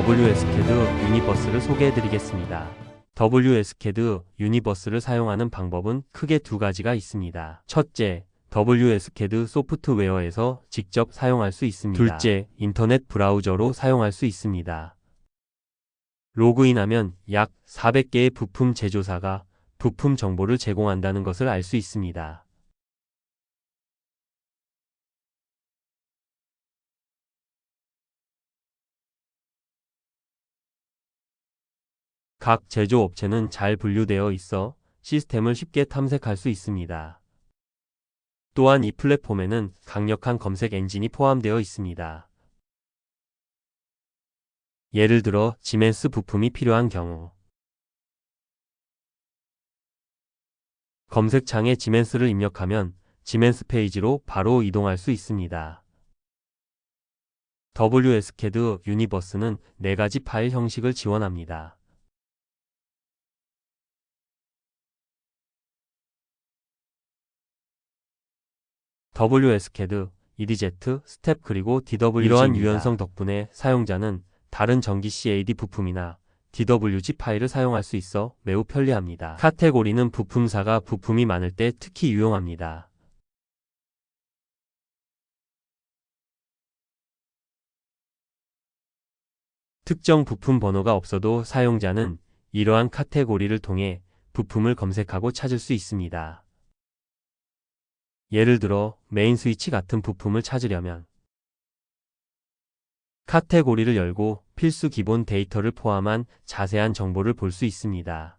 WSCAD 유니버스를 소개해드리겠습니다. WSCAD 유니버스를 사용하는 방법은 크게 두 가지가 있습니다. 첫째, WSCAD 소프트웨어에서 직접 사용할 수 있습니다. 둘째, 인터넷 브라우저로 사용할 수 있습니다. 로그인하면 약 400개의 부품 제조사가 부품 정보를 제공한다는 것을 알 수 있습니다. 각 제조업체는 잘 분류되어 있어 시스템을 쉽게 탐색할 수 있습니다. 또한 이 플랫폼에는 강력한 검색 엔진이 포함되어 있습니다. 예를 들어 지멘스 부품이 필요한 경우 검색창에 지멘스를 입력하면 지멘스 페이지로 바로 이동할 수 있습니다. WSCAD 유니버스는 4가지 파일 형식을 지원합니다. WSCAD, EDZ, 스텝 그리고 DWG입니다. 이러한 유연성 덕분에 사용자는 다른 전기 CAD 부품이나 DWG 파일을 사용할 수 있어 매우 편리합니다. 카테고리는 부품사가 부품이 많을 때 특히 유용합니다. 특정 부품 번호가 없어도 사용자는 이러한 카테고리를 통해 부품을 검색하고 찾을 수 있습니다. 예를 들어 메인 스위치 같은 부품을 찾으려면 카테고리를 열고 필수 기본 데이터를 포함한 자세한 정보를 볼 수 있습니다.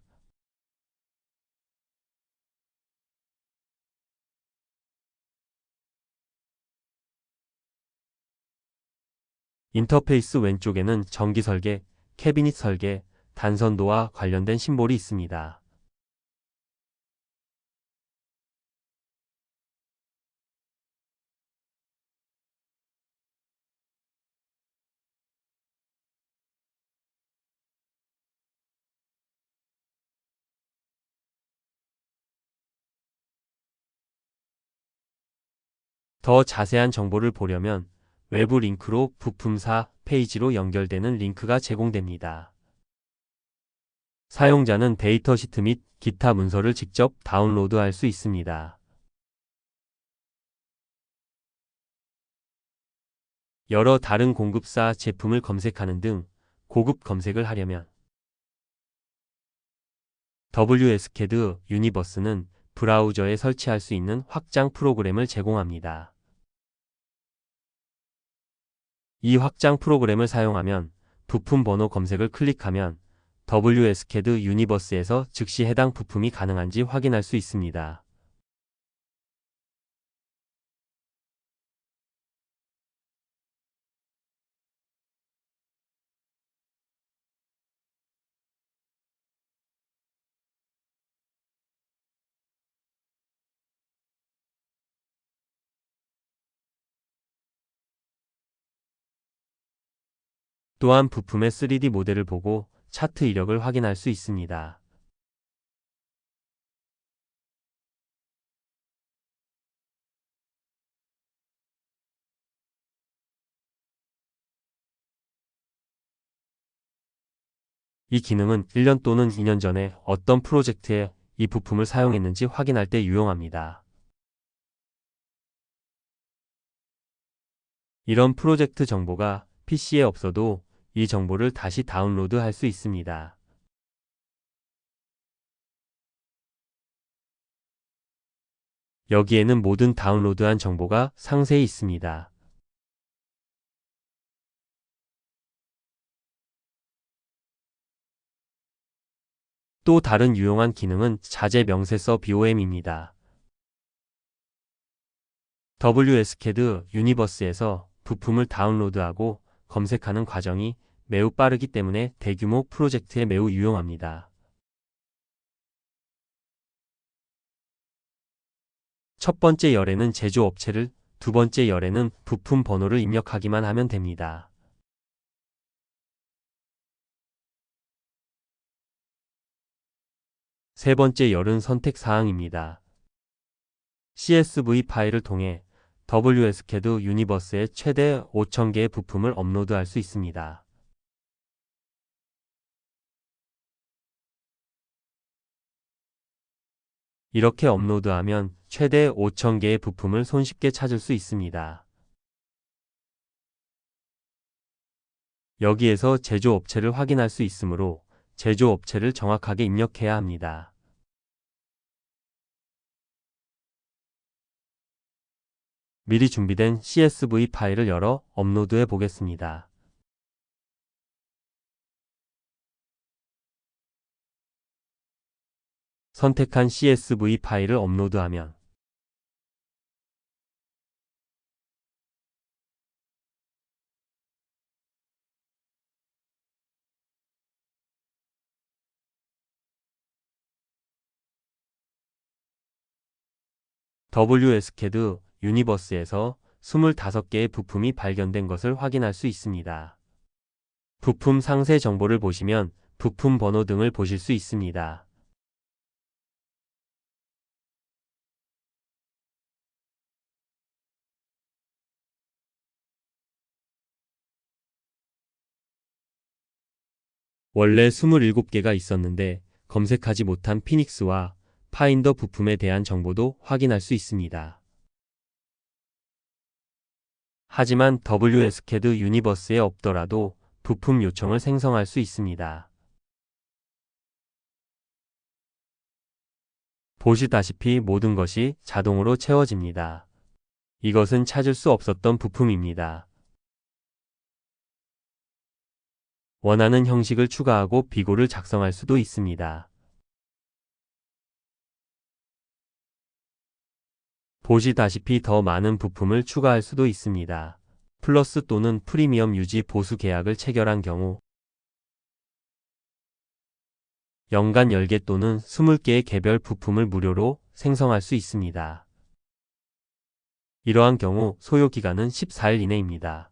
인터페이스 왼쪽에는 전기 설계, 캐비닛 설계, 단선도와 관련된 심볼이 있습니다. 더 자세한 정보를 보려면 외부 링크로 부품사 페이지로 연결되는 링크가 제공됩니다. 사용자는 데이터 시트 및 기타 문서를 직접 다운로드할 수 있습니다. 여러 다른 공급사 제품을 검색하는 등 고급 검색을 하려면 WSCAD 유니버스는 브라우저에 설치할 수 있는 확장 프로그램을 제공합니다. 이 확장 프로그램을 사용하면 부품 번호 검색을 클릭하면 WSCAD 유니버스에서 즉시 해당 부품이 가능한지 확인할 수 있습니다. 또한 부품의 3D 모델을 보고 차트 이력을 확인할 수 있습니다. 이 기능은 1년 또는 2년 전에 어떤 프로젝트에 이 부품을 사용했는지 확인할 때 유용합니다. 이런 프로젝트 정보가 PC에 없어도 이 정보를 다시 다운로드할 수 있습니다. 여기에는 모든 다운로드한 정보가 상세히 있습니다. 또 다른 유용한 기능은 자재 명세서 BOM입니다. WSCAD 유니버스에서 부품을 다운로드하고 검색하는 과정이 매우 빠르기 때문에 대규모 프로젝트에 매우 유용합니다. 첫 번째 열에는 제조업체를, 두 번째 열에는 부품 번호를 입력하기만 하면 됩니다. 세 번째 열은 선택 사항입니다. CSV 파일을 통해 WSCAD 유니버스에 최대 5,000개의 부품을 업로드할 수 있습니다. 이렇게 업로드하면 최대 5,000개의 부품을 손쉽게 찾을 수 있습니다. 여기에서 제조업체를 확인할 수 있으므로 제조업체를 정확하게 입력해야 합니다. 미리 준비된 CSV 파일을 열어 업로드해 보겠습니다. 선택한 CSV 파일을 업로드하면 WSCAD 유니버스에서 25개의 부품이 발견된 것을 확인할 수 있습니다. 부품 상세 정보를 보시면 부품 번호 등을 보실 수 있습니다. 원래 27개가 있었는데 검색하지 못한 피닉스와 파인더 부품에 대한 정보도 확인할 수 있습니다. 하지만 WSCAD 유니버스에 없더라도 부품 요청을 생성할 수 있습니다. 보시다시피 모든 것이 자동으로 채워집니다. 이것은 찾을 수 없었던 부품입니다. 원하는 형식을 추가하고 비고를 작성할 수도 있습니다. 보시다시피 더 많은 부품을 추가할 수도 있습니다. 플러스 또는 프리미엄 유지 보수 계약을 체결한 경우 연간 10개 또는 20개의 개별 부품을 무료로 생성할 수 있습니다. 이러한 경우 소요 기간은 14일 이내입니다.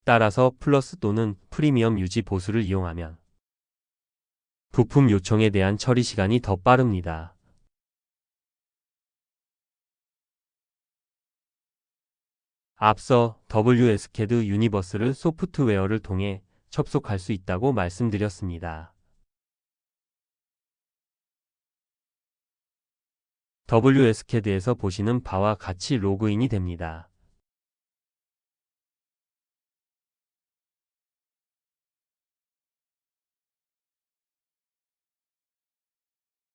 따라서 플러스 또는 프리미엄 유지 보수를 이용하면 부품 요청에 대한 처리 시간이 더 빠릅니다. 앞서 WSCAD 유니버스를 소프트웨어를 통해 접속할 수 있다고 말씀드렸습니다. WSCAD에서 보시는 바와 같이 로그인이 됩니다.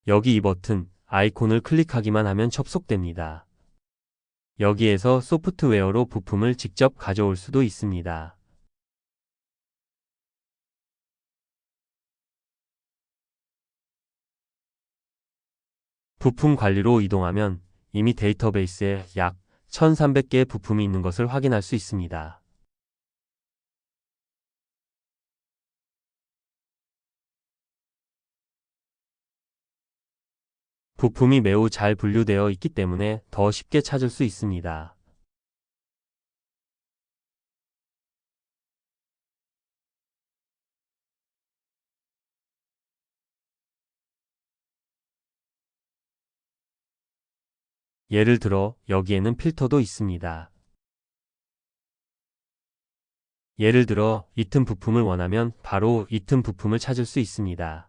여기 이 버튼, 아이콘을 클릭하기만 하면 접속됩니다. 여기에서 소프트웨어로 부품을 직접 가져올 수도 있습니다. 부품 관리로 이동하면 이미 데이터베이스에 약 1300개의 부품이 있는 것을 확인할 수 있습니다. 부품이 매우 잘 분류되어 있기 때문에 더 쉽게 찾을 수 있습니다. 예를 들어 여기에는 필터도 있습니다. 예를 들어 이 틈 부품을 원하면 바로 이 틈 부품을 찾을 수 있습니다.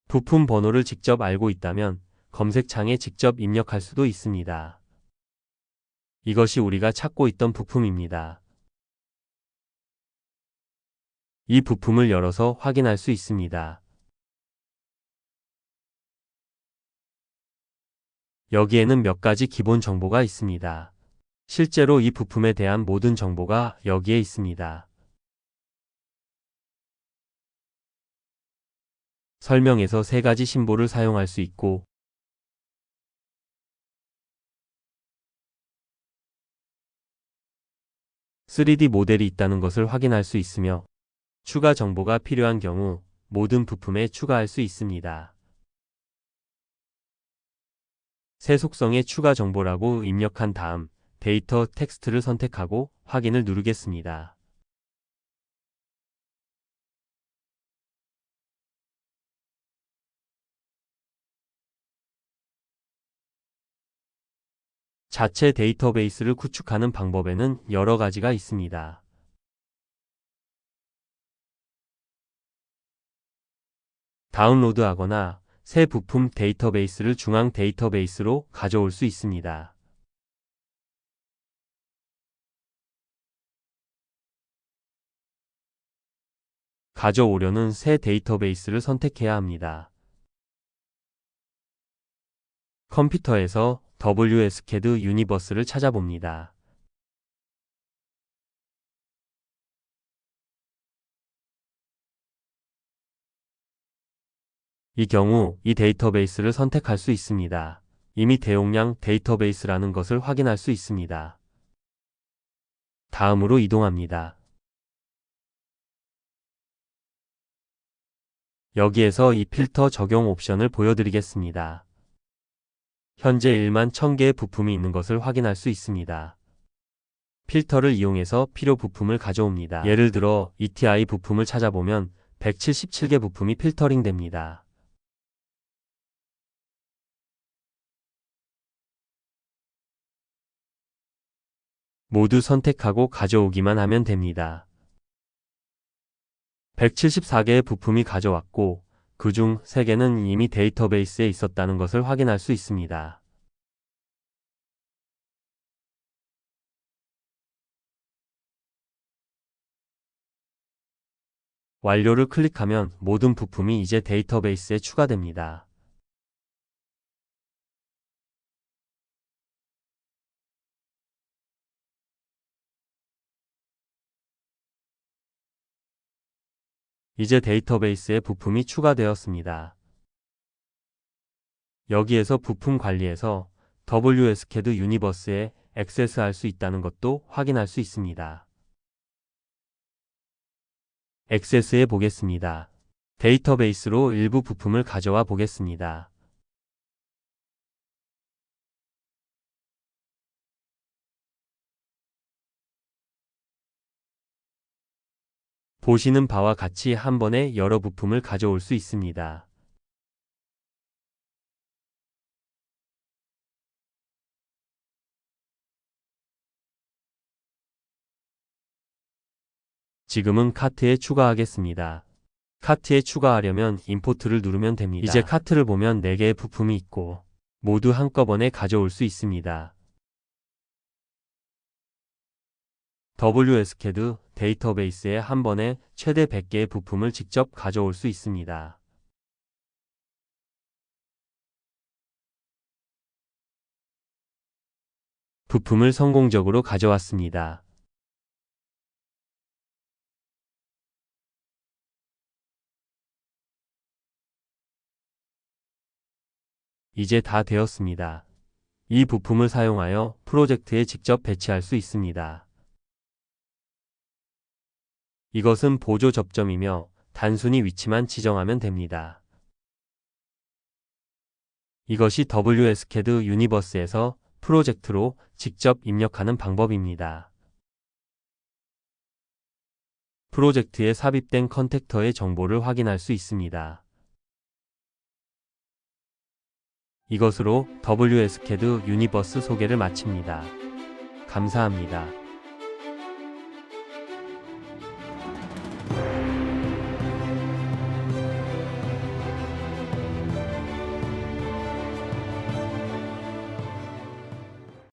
부품 번호를 직접 알고 있다면 검색창에 직접 입력할 수도 있습니다. 이것이 우리가 찾고 있던 부품입니다. 이 부품을 열어서 확인할 수 있습니다. 여기에는 몇 가지 기본 정보가 있습니다. 실제로 이 부품에 대한 모든 정보가 여기에 있습니다. 설명에서 세 가지 심볼을 사용할 수 있고 3D 모델이 있다는 것을 확인할 수 있으며 추가 정보가 필요한 경우 모든 부품에 추가할 수 있습니다. 새 속성의 추가 정보라고 입력한 다음 데이터 텍스트를 선택하고 확인을 누르겠습니다. 자체 데이터베이스를 구축하는 방법에는 여러 가지가 있습니다. 다운로드하거나 새 부품 데이터베이스를 중앙 데이터베이스로 가져올 수 있습니다. 가져오려는 새 데이터베이스를 선택해야 합니다. 컴퓨터에서 WSCAD 유니버스를 찾아봅니다. 이 경우 이 데이터베이스를 선택할 수 있습니다. 이미 대용량 데이터베이스라는 것을 확인할 수 있습니다. 다음으로 이동합니다. 여기에서 이 필터 적용 옵션을 보여드리겠습니다. 현재 1만 1000개의 부품이 있는 것을 확인할 수 있습니다. 필터를 이용해서 필요 부품을 가져옵니다. 예를 들어 ETI 부품을 찾아보면 177개 부품이 필터링 됩니다. 모두 선택하고 가져오기만 하면 됩니다. 174개의 부품이 가져왔고 그중 3개는 이미 데이터베이스에 있었다는 것을 확인할 수 있습니다. 완료를 클릭하면 모든 부품이 이제 데이터베이스에 추가됩니다. 이제 데이터베이스에 부품이 추가되었습니다. 여기에서 부품 관리에서 WSCAD 유니버스에 액세스할 수 있다는 것도 확인할 수 있습니다. 액세스해 보겠습니다. 데이터베이스로 일부 부품을 가져와 보겠습니다. 보시는 바와 같이 한 번에 여러 부품을 가져올 수 있습니다. 지금은 카트에 추가하겠습니다. 카트에 추가하려면 임포트를 누르면 됩니다. 이제 카트를 보면 4개의 부품이 있고 모두 한꺼번에 가져올 수 있습니다. WSCAD 데이터베이스에 한 번에 최대 100개의 부품을 직접 가져올 수 있습니다. 부품을 성공적으로 가져왔습니다. 이제 다 되었습니다. 이 부품을 사용하여 프로젝트에 직접 배치할 수 있습니다. 이것은 보조 접점이며 단순히 위치만 지정하면 됩니다. 이것이 WSCAD 유니버스에서 프로젝트로 직접 입력하는 방법입니다. 프로젝트에 삽입된 컨택터의 정보를 확인할 수 있습니다. 이것으로 WSCAD 유니버스 소개를 마칩니다. 감사합니다.